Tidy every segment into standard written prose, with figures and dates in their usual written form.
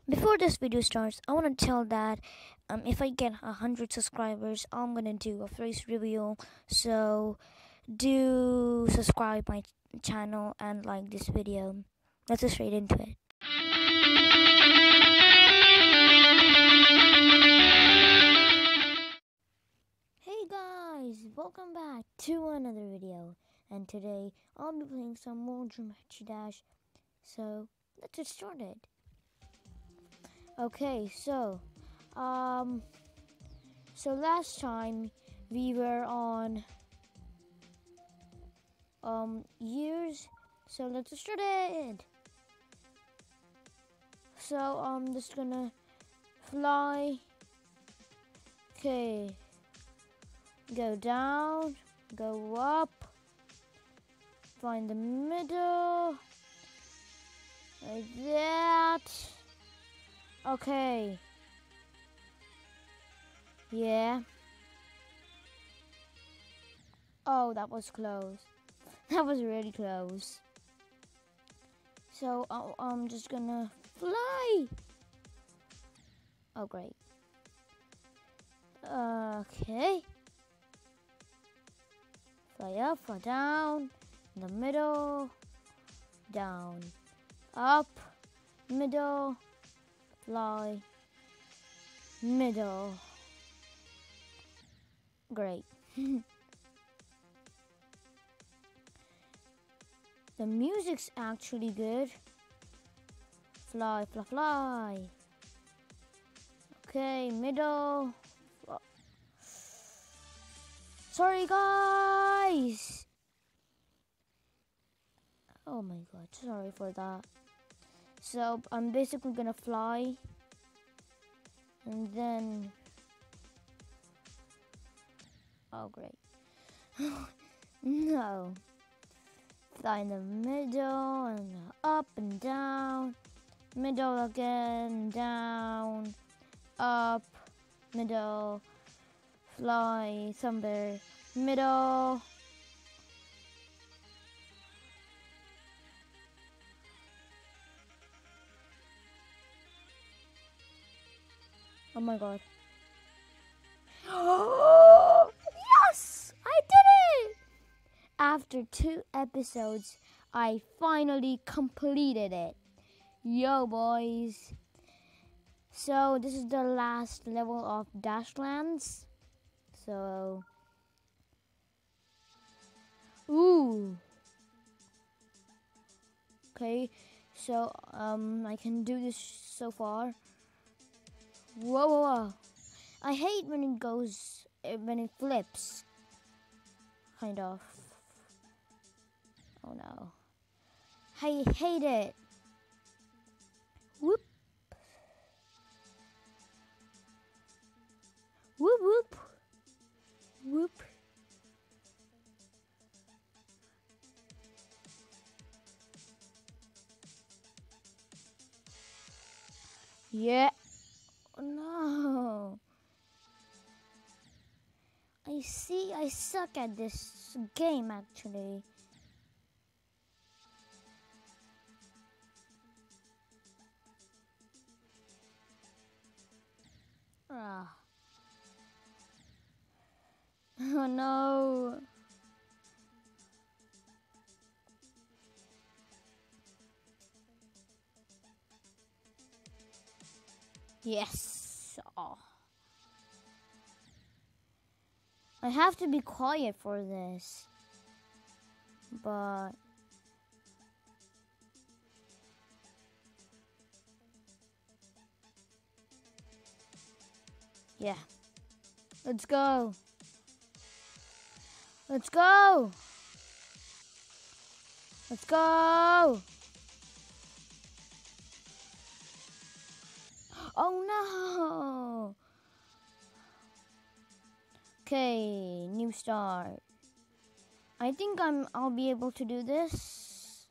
Before this video starts, I want to tell that if I get 100 subscribers, I'm gonna do a face reveal. So do subscribe my channel and like this video. Let's get straight into it. Hey guys, welcome back to another video. And today I'll be playing some more Geometry Dash. So let's get started. Okay, so last time we were on years, so let's get started. So I'm just gonna fly. Okay, go down, go up, find the middle, like that. Okay. Yeah. Oh, that was close. That was really close. So I'm just gonna fly. Oh, great. Okay. Fly up, fly down, in the middle, down, up, middle, fly, middle. Great. The music's actually good. Fly, fly, fly. Okay, middle. Sorry, guys. Oh my god, sorry for that. So I'm basically gonna fly. And then... Oh, great. No. Fly in the middle and up and down. Middle again, down, up, middle, fly somewhere, middle. Oh my god. Yes! I did it! After 2 episodes, I finally completed it. Yo, boys. So, this is the last level of Dashlands. So, ooh. Okay, so, I can do this so far. Whoa, whoa, whoa. I hate when it goes, when it flips. Kind of. Oh no. I hate it. Whoop. Whoop, whoop. Whoop. Yeah. Oh, no. I see I suck at this game actually. Ah. Oh no. Yes. Oh. I have to be quiet for this. But yeah. Let's go. Let's go. Let's go. Oh no. Okay, new start. I think I'll be able to do this.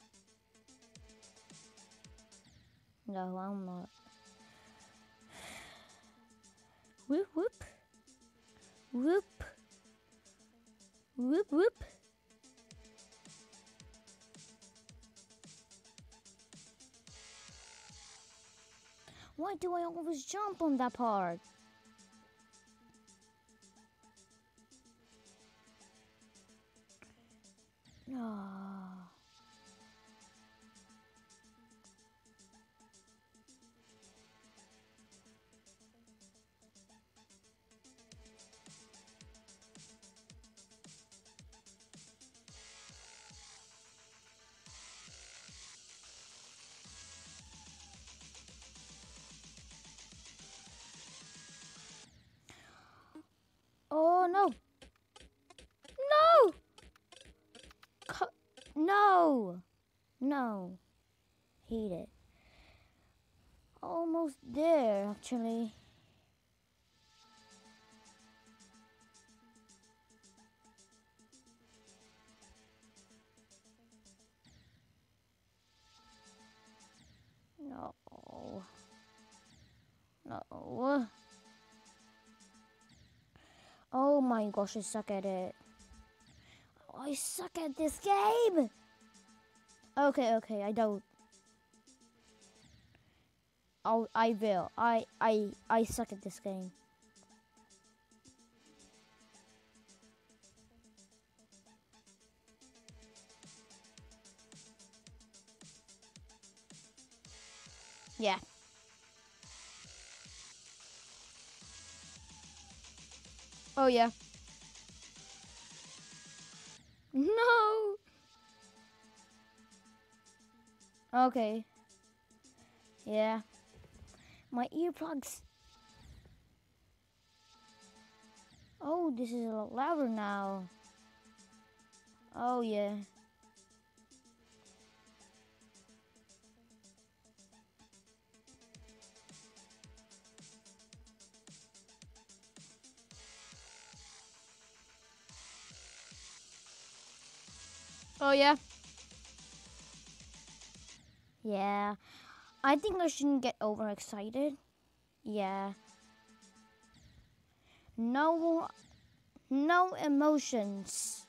No, I'm not. Whoop whoop. Whoop. Whoop whoop. Why do I always jump on that part? No. Oh no. No! No! No. Hate it. Almost there, actually. No. No. Oh my gosh, I suck at it. I suck at this game! Okay, I don't. I will. I suck at this game. Yeah. Oh yeah. No! Okay. Yeah. My earplugs. Oh, this is a lot louder now. Oh yeah. Oh yeah. Yeah. I think I shouldn't get overexcited. Yeah. No emotions.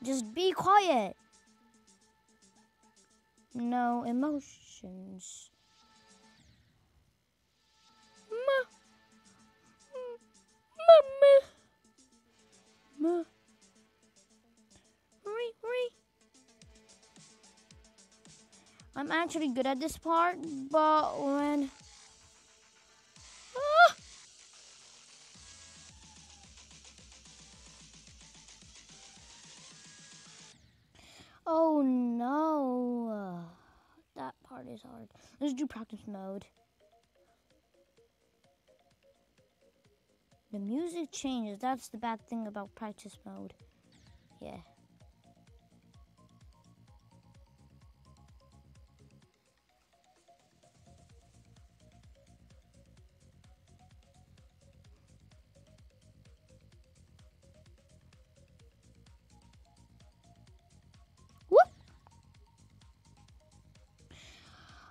Just be quiet. No emotions. Ma, ma, ma, re. I'm actually good at this part, but when ah! Oh no. That part is hard. Let's do practice mode. The music changes. That's the bad thing about practice mode. Yeah. Whoop!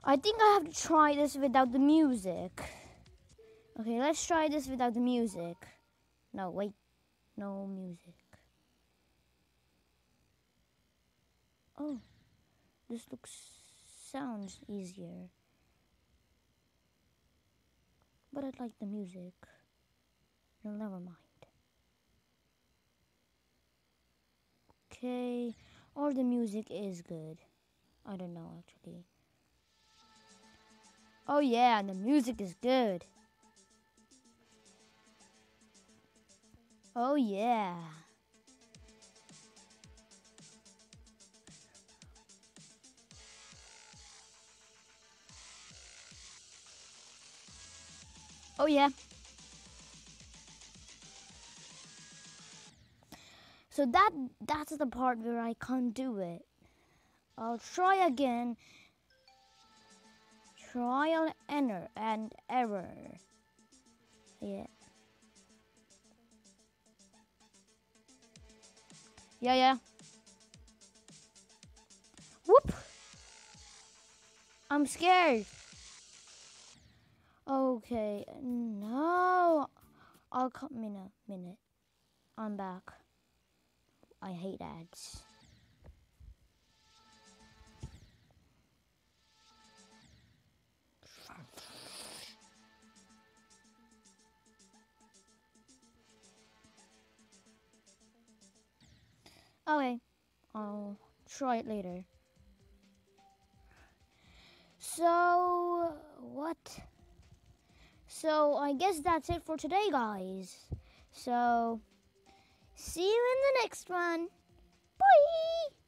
I think I have to try this without the music. Okay, let's try this without the music. No, wait. No music. Oh, this sounds easier. But I like the music. No, never mind. Okay, or the music is good. I don't know actually. Oh yeah, the music is good. Oh yeah. Oh yeah. So that's the part where I can't do it. I'll try again. Trial and error. Yeah. Yeah. Whoop. I'm scared. Okay. No. I'll come in a minute. I'm back. I hate ads. Okay, I'll try it later. So, what? So, I guess that's it for today, guys. So, see you in the next one. Bye!